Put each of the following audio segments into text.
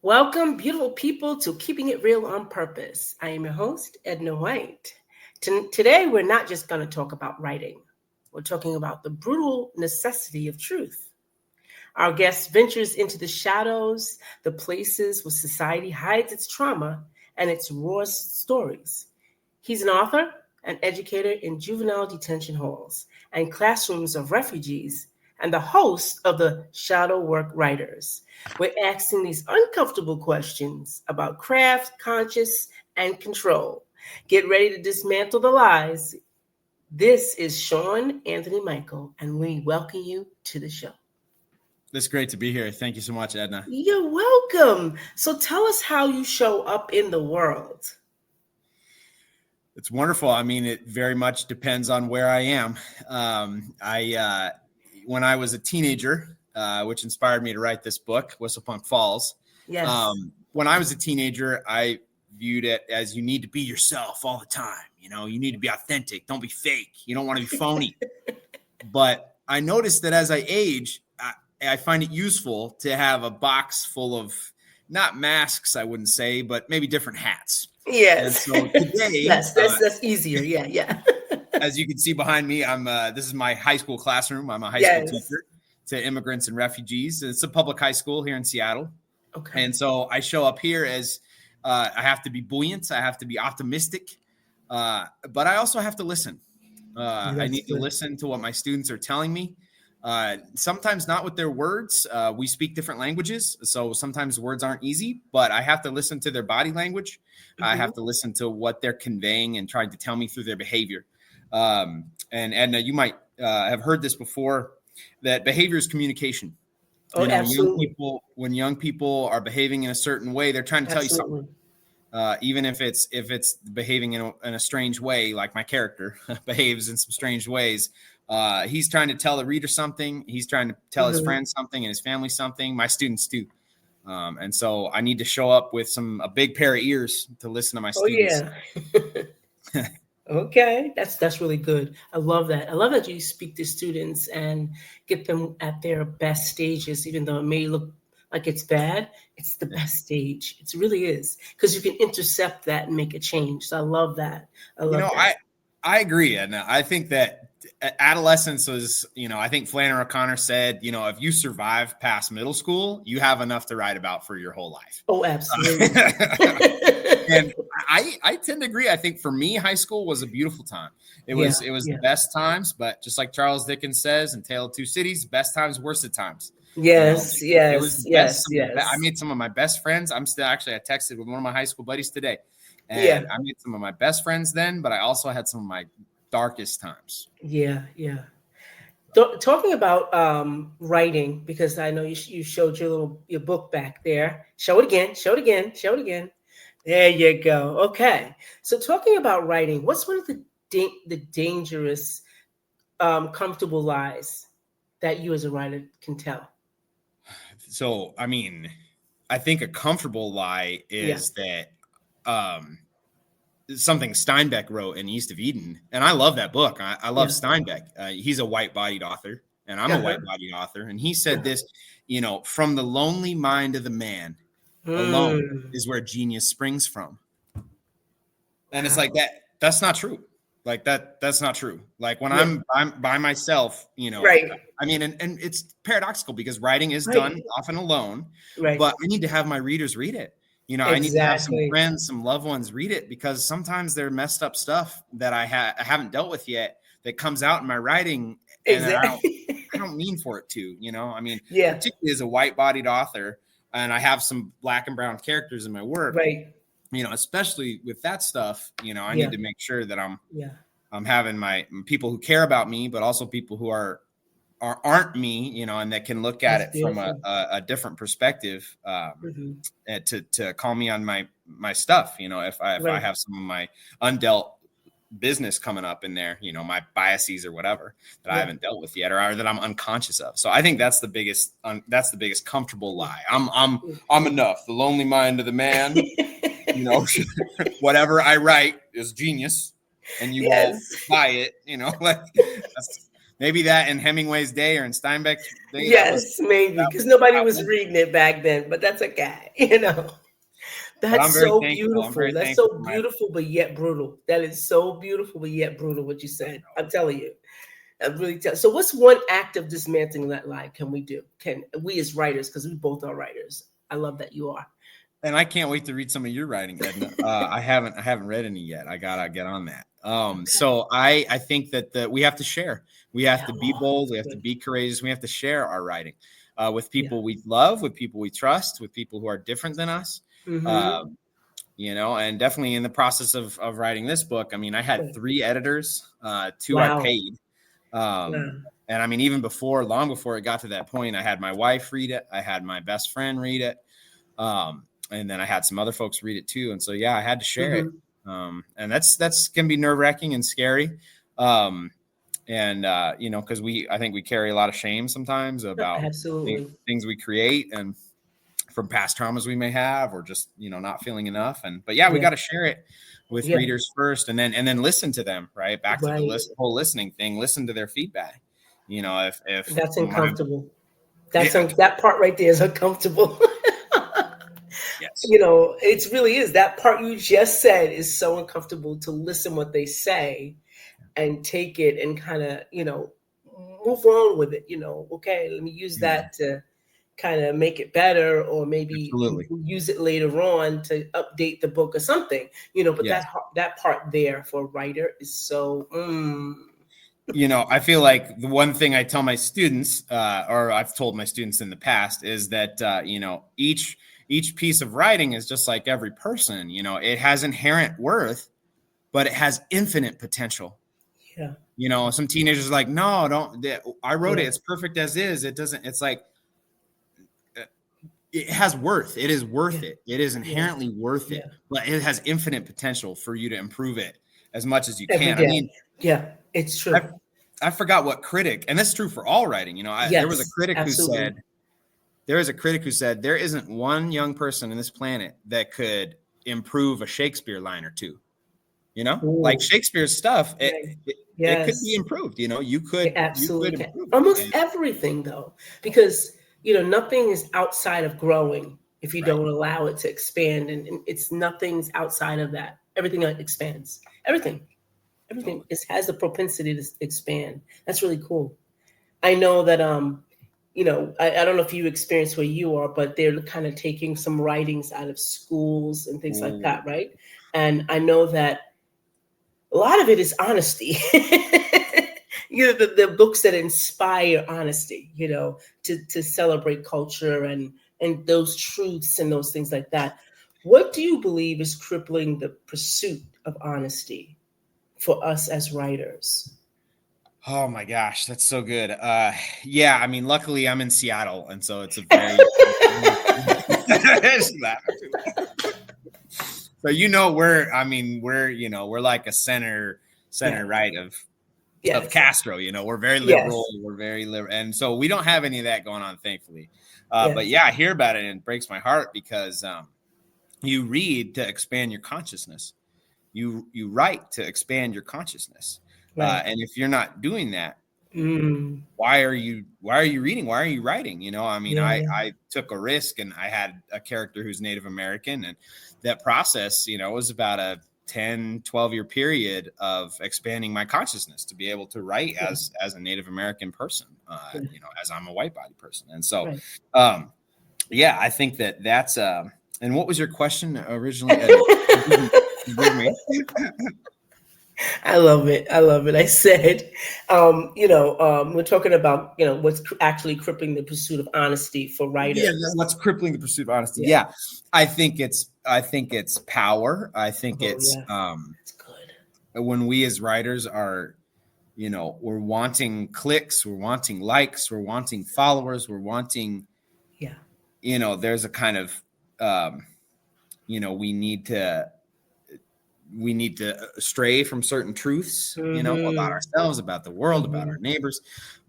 Welcome, beautiful people, to Keeping It Real on Purpose. I am your host, Edna White. Today, we're not just going to talk about writing. We're talking about the brutal necessity of truth. Our guest ventures into the shadows, the places where society hides its trauma and its rawest stories. He's an author, an educator in juvenile detention halls and classrooms of refugees, and the host of the Shadow Work Writers. We're asking these uncomfortable questions about craft, conscience, and control. Get ready to dismantle the lies. This is Shaun Anthony Michael, and we welcome you to the show. It's great to be here. Thank you so much, Edna. You're welcome. So tell us how you show up in the world. It's wonderful. I mean, it very much depends on where I am. When I was a teenager, which inspired me to write this book, Whistlepunk Falls. Yes. When I was a teenager, I viewed it as you need to be yourself all the time. You know, you need to be authentic. Don't be fake. You don't want to be phony. But I noticed that as I age, I find it useful to have a box full of not masks, I wouldn't say, but maybe different hats. Yes. And so today, that's easier. Yeah. As you can see behind me, this is my high school classroom. I'm a high school teacher to immigrants and refugees. It's a public high school here in Seattle. Okay. And so I show up here as I have to be buoyant. I have to be optimistic, but I also have to listen. I need to listen to what my students are telling me. Sometimes not with their words. We speak different languages, so sometimes words aren't easy, but I have to listen to their body language. Mm-hmm. I have to listen to what they're conveying and trying to tell me through their behavior. And Edna, you might have heard this before, that behavior is communication. Absolutely. When young people are behaving in a certain way, they're trying to tell you something. Even if it's behaving in a strange way, like my character behaves in some strange ways. He's trying to tell the reader something. He's trying to tell his friends something and his family something. My students too. And so I need to show up with a big pair of ears to listen to my students. Oh, yeah. Okay. That's really good. I love that. I love that you speak to students and get them at their best stages, even though it may look like it's bad. It's the best stage. It really is, because you can intercept that and make a change. So I love that. I agree. And I think that adolescence was, I think Flannery O'Connor said, if you survive past middle school, you have enough to write about for your whole life. Oh, absolutely. And I tend to agree. I think for me, high school was a beautiful time. It was the best times, but just like Charles Dickens says in Tale of Two Cities, best times, worst of times. Yes. It was the best. I made some of my best friends. I texted with one of my high school buddies today. And I made some of my best friends then, but I also had some of my darkest times. Yeah. Talking about writing, because I know you showed your book back there. Show it again. There you go. Okay. So talking about writing, what's one of the dangerous, comfortable lies that you as a writer can tell? So, I think a comfortable lie is that something Steinbeck wrote in East of Eden. And I love that book. I love Steinbeck. He's a white-bodied author, and I'm a white-bodied author. And he said this, from the lonely mind of the man alone is where genius springs from. And it's like that's not true. Like that's not true. Like when I'm by myself, right. And it's paradoxical because writing is done often alone, right? But I need to have my readers read it. I need to have some friends, some loved ones read it, because sometimes they're messed up stuff that I haven't dealt with yet that comes out in my writing. Exactly. And I don't mean for it to, particularly as a white-bodied author, and I have some black and brown characters in my work, right? Especially with that stuff, I need to make sure that I'm having my people who care about me, but also people who aren't me, and that can look at it from a different perspective, to call me on my stuff. If I have some of my undealt business coming up in there, my biases or whatever that I haven't dealt with yet, or that I'm unconscious of. So I think that's the biggest comfortable lie. I'm enough. The lonely mind of the man, whatever I write is genius, and you won't buy it. maybe that in Hemingway's day or in Steinbeck's day. Yes, maybe, because nobody was reading it back then, but that's okay. That's so beautiful. That's so beautiful, but yet brutal. That is so beautiful, but yet brutal, what you said. I'm telling you. So what's one act of dismantling that lie can we do? Can we as writers, because we both are writers. I love that you are. And I can't wait to read some of your writing, Edna. I haven't read any yet. I gotta get on that. So I think that we have to share. We have to be bold. We have to be courageous. We have to share our writing with people we love, with people we trust, with people who are different than us. Mm-hmm. And definitely in the process of writing this book, I mean, I had 3 editors, 2 I paid. And I mean, even long before it got to that point, I had my wife read it. I had my best friend read it. And then I had some other folks read it too. And so, I had to share it. And that's can be nerve wracking and scary. Cause I think we carry a lot of shame sometimes about things we create and from past traumas we may have, or just, not feeling enough. We got to share it with readers first and then listen to them, right? Back to the whole listening thing, listen to their feedback. If that's uncomfortable, that part right there is uncomfortable. Yes. It really is. That part you just said is so uncomfortable, to listen what they say and take it and kind of, move on with it. Okay, let me use that to kind of make it better, or maybe use it later on to update the book or something, but that part there for a writer is so, I feel like the one thing I tell my students, or I've told my students in the past, is that, each piece of writing is just like every person, it has inherent worth, but it has infinite potential. Yeah. Some teenagers are like, no, I wrote it. It's perfect as is. It doesn't, it's like, it has worth. It is worth it. It is inherently worth it, but it has infinite potential for you to improve it as much as you can. I mean, it's true. I forgot what critic, and this is true for all writing. There was a critic who said, there isn't one young person on this planet that could improve a Shakespeare line or two. Like Shakespeare's stuff, it could be improved. You could absolutely improve almost everything, though, because nothing is outside of growing if you don't allow it to expand, and nothing's outside of that. Everything expands. Everything has the propensity to expand. That's really cool. I know that I don't know if you experience where you are, but they're kind of taking some writings out of schools and things like that, right? And I know that a lot of it is honesty. The books that inspire honesty, to celebrate culture and those truths and those things like that. What do you believe is crippling the pursuit of honesty for us as writers? Oh my gosh, that's so good. I mean, luckily I'm in Seattle, and so it's a very so we're like a center right of Castro. We're very liberal. We're very liberal, and so we don't have any of that going on, thankfully. But I hear about it and it breaks my heart, because you read to expand your consciousness. You write to expand your consciousness. And if you're not doing that, why are you reading? Why are you writing? I took a risk, and I had a character who's Native American, and that process, was about a 10, 12-year period of expanding my consciousness to be able to write as a Native American person, as I'm a white body person. And so, I think that's, and what was your question originally? I love it. I said, we're talking about, what's actually crippling the pursuit of honesty for writers. Yeah, what's crippling the pursuit of honesty? Yeah. I think it's power. I think it's good. When we as writers are, we're wanting clicks, we're wanting likes, we're wanting followers, we're wanting, there's a kind of, we need to stray from certain truths, about ourselves, about the world, about our neighbors.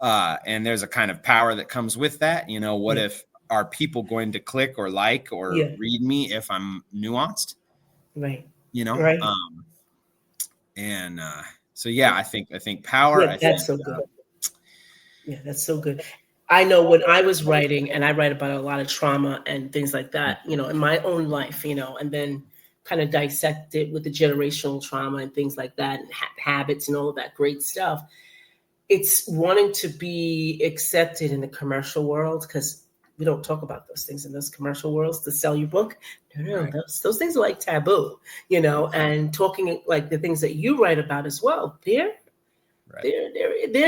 And there's a kind of power that comes with that. What if, are people going to click or like or read me if I'm nuanced? Right. Right. I think power. That's so good. Yeah, that's so good. I know when I was writing, and I write about a lot of trauma and things like that, in my own life, and then kind of dissect it with the generational trauma and things like that, and habits and all of that great stuff. It's wanting to be accepted in the commercial world, because we don't talk about those things in those commercial worlds to sell your book. No, right. those things are like taboo, and talking like the things that you write about as well. They're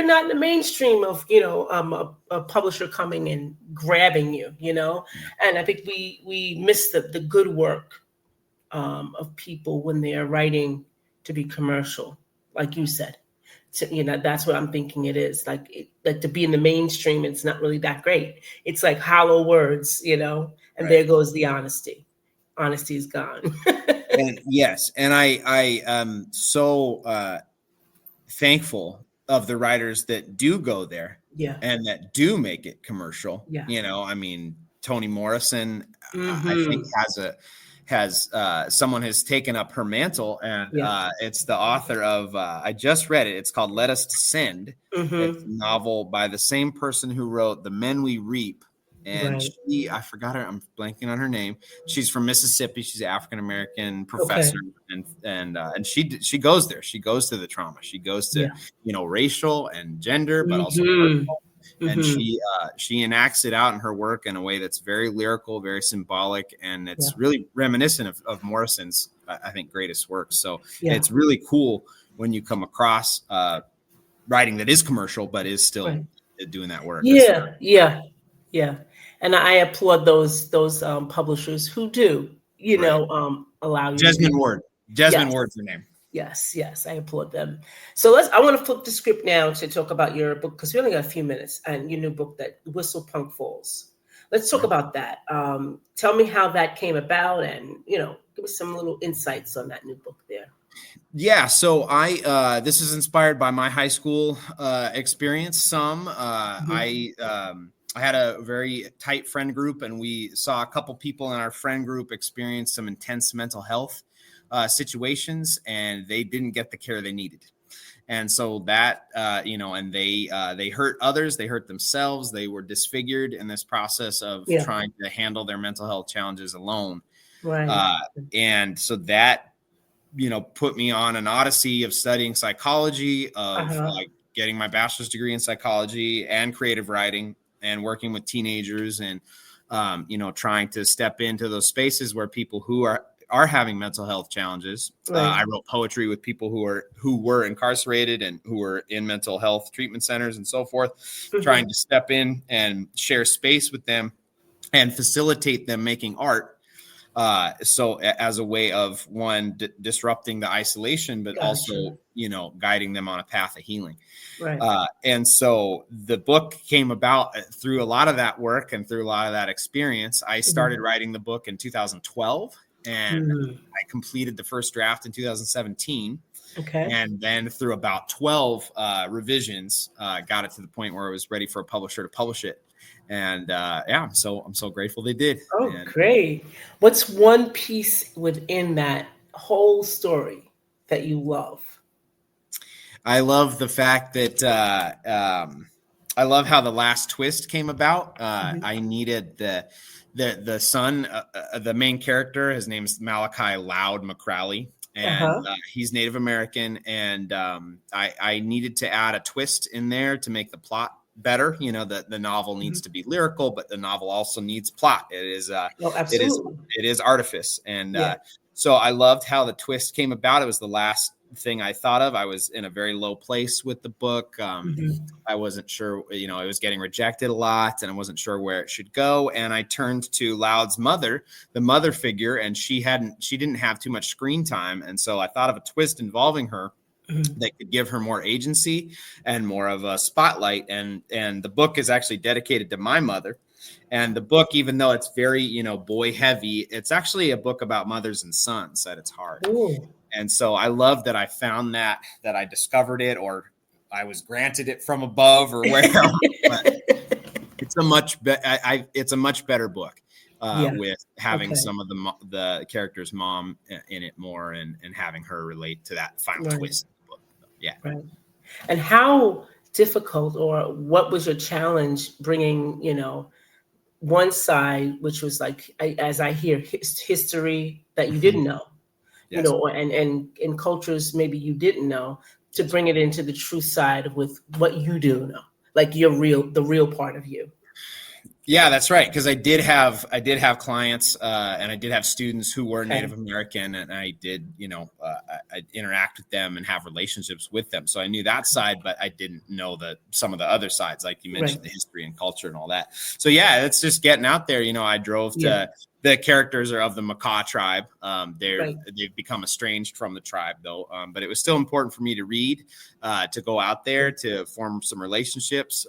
not in the mainstream of a publisher coming and grabbing you, and I think we miss the good work of people when they are writing to be commercial, like you said. So, that's what I'm thinking it is. Like to be in the mainstream, it's not really that great. It's like hollow words, and right. There goes the honesty. Honesty is gone. And yes, and I am so thankful of the writers that do go there, and that do make it commercial. I mean, Toni Morrison, I think has someone has taken up her mantle, and it's the author of I just read it. It's called Let Us Descend. It's a novel by the same person who wrote The Men We Reap. And I forgot her. I'm blanking on her name. She's from Mississippi. She's an African-American professor. And she goes there. She goes to the trauma. She goes to, racial and gender, but also personal. And she enacts it out in her work in a way that's very lyrical, very symbolic. And it's really reminiscent of Morrison's, I think, greatest work. So it's really cool when you come across writing that is commercial, but is still doing that work. Yeah. And I applaud those publishers who do, allow you. Jasmine Ward. Jasmine Ward's her name. Yes, I applaud them. So I want to flip the script now to talk about your book, because we only got a few minutes, and your new book, that Whistle Punk Falls. Let's talk about that. Tell me how that came about, and give me some little insights on that new book there. Yeah, so this is inspired by my high school experience. I had a very tight friend group, and we saw a couple people in our friend group experience some intense mental health situations, and they didn't get the care they needed. And so that, and they hurt others, they hurt themselves, they were disfigured in this process of trying to handle their mental health challenges alone. Right. And so that, put me on an odyssey of studying psychology, of like getting my bachelor's degree in psychology and creative writing, and working with teenagers, and, trying to step into those spaces where people who are having mental health challenges. I wrote poetry with people who were incarcerated and who were in mental health treatment centers and so forth, trying to step in and share space with them and facilitate them making art. So as a way of disrupting the isolation, but also, guiding them on a path of healing. Right. And so the book came about through a lot of that work and through a lot of that experience. I started writing the book in 2012, and I completed the first draft in 2017. Okay. And then through about 12 revisions, got it to the point where it was ready for a publisher to publish it. And I'm so grateful they did. Oh, great. What's one piece within that whole story that you love? I love the fact that I love how the last twist came about. I needed the son, the main character. His name's Malachi Loud McCrally, and he's Native American. And I needed to add a twist in there to make the plot better. The novel needs to be lyrical, but the novel also needs plot. It is it is artifice. And so I loved how the twist came about. It was the last thing I thought of. I was in a very low place with the book. I wasn't sure, it was getting rejected a lot, and I wasn't sure where it should go. And I turned to Loud's mother, the mother figure, and she didn't have too much screen time. And so I thought of a twist involving her that could give her more agency and more of a spotlight. And the book is actually dedicated to my mother. And the book, even though it's very, boy heavy, it's actually a book about mothers and sons at its heart. Ooh. And so I love that I found that I discovered it, or I was granted it from above, or wherever. It's a much better book with having some of the character's mom in it more, and having her relate to that final twist in the book. Yeah. Right. And how difficult, or what was your challenge bringing, one side, which was like, as I hear, history that you didn't know, Yes. and cultures maybe you didn't know, to bring it into the truth side with what you do know, like the real part of you. Yeah, that's right. Because I did have clients, and I did have students who were Native American, and I did, I interact with them and have relationships with them. So I knew that side, but I didn't know some of the other sides, like you mentioned, the history and culture and all that. So yeah, it's just getting out there. I drove to the characters are of the Makah tribe. They've become estranged from the tribe though. But it was still important for me to read, to go out there to form some relationships.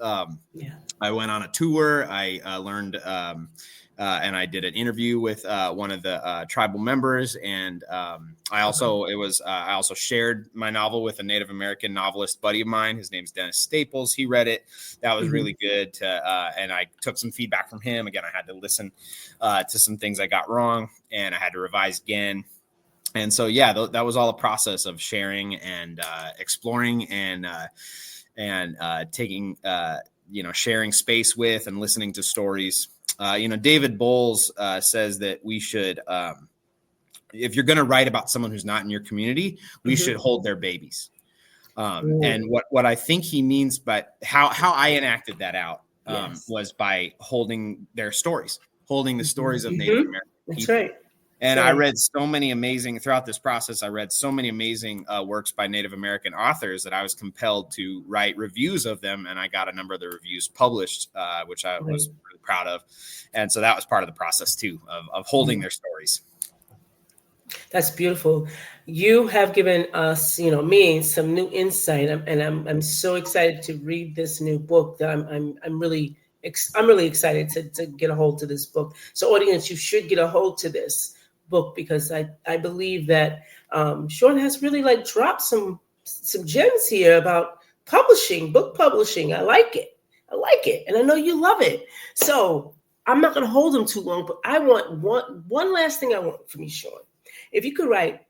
I went on a tour. I learned, and I did an interview with one of the tribal members. And I also shared my novel with a Native American novelist buddy of mine. His name's Dennis Staples. He read it. That was really good. And I took some feedback from him. Again, I had to listen to some things I got wrong, and I had to revise again. And so, yeah, that was all a process of sharing and exploring and taking, sharing space with and listening to stories. David Bowles says that we should, if you're going to write about someone who's not in your community, we should hold their babies. And what I think he means, but how I enacted that out was by holding their stories, holding the stories of Native American people. That's right. And I read so many amazing, throughout this process, I read so many amazing works by Native American authors that I was compelled to write reviews of them. And I got a number of the reviews published, which I was really proud of. And so that was part of the process too, of holding their stories. That's beautiful. You have given us, me, some new insight, and I'm so excited to read this new book. That I'm really excited to get a hold to this book. So, audience, you should get a hold to this book, because I believe that Shaun has really dropped some gems here about book publishing. I like it, and I know you love it. So I'm not going to hold him too long, but I want one last thing I want from you, Shaun. If you could write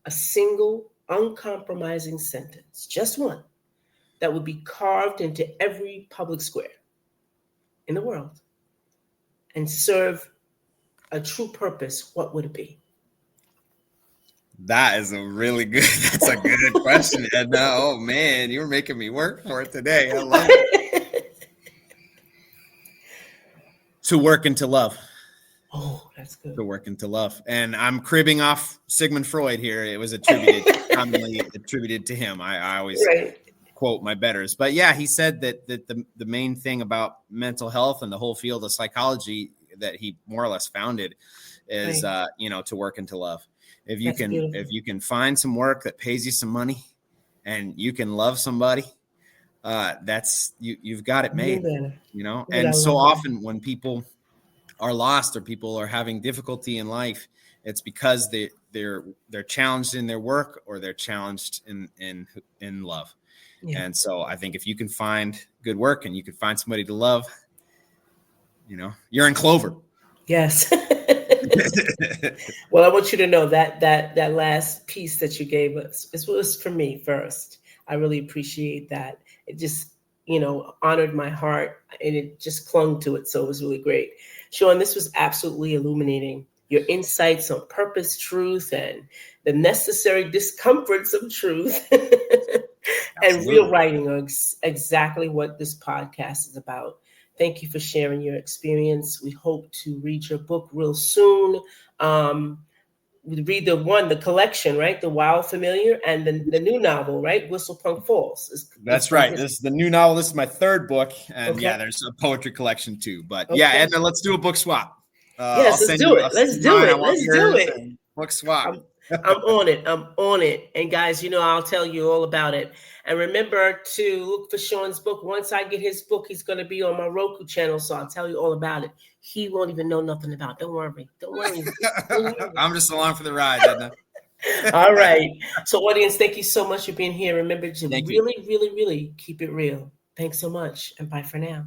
a single, uncompromising sentence, just one, that would be carved into every public square in the world and serve a true purpose, what would it be? That's a good question, Edna. Oh man, you were making me work for it today. I love it. To work and to love. Oh, that's good. To work and to love. And I'm cribbing off Sigmund Freud here. It was commonly attributed to him. I always quote my betters. But yeah, he said that the main thing about mental health and the whole field of psychology that he more or less founded is to work and to love. If you can find some work that pays you some money and you can love somebody, that's you've got it made. And so often when people are lost or people are having difficulty in life, it's because they're challenged in their work, or they're challenged in love. And so I think if you can find good work and you can find somebody to love, you're in clover. Yes. Well, I want you to know that last piece that you gave us, this was for me first. I really appreciate that. It just, honored my heart, and it just clung to it. So it was really great. Shaun, this was absolutely illuminating. Your insights on purpose, truth, and the necessary discomforts of truth and real writing are exactly what this podcast is about. Thank you for sharing your experience. We hope to read your book real soon. We read the collection, right? The Wild Familiar, and the new novel, right? Whistlepunk Falls. That's right. This is the new novel. This is my third book. And there's a poetry collection too. But Edna, let's do a book swap. Yes, let's do it. Let's do it. Book swap. I'm on it. And guys, I'll tell you all about it. And remember to look for Shaun's book. Once I get his book, he's going to be on my Roku channel. So I'll tell you all about it. He won't even know nothing about it. Don't worry. I'm just along for the ride, Edna. All right. So audience, thank you so much for being here. Remember to really, really, really keep it real. Thanks so much. And bye for now.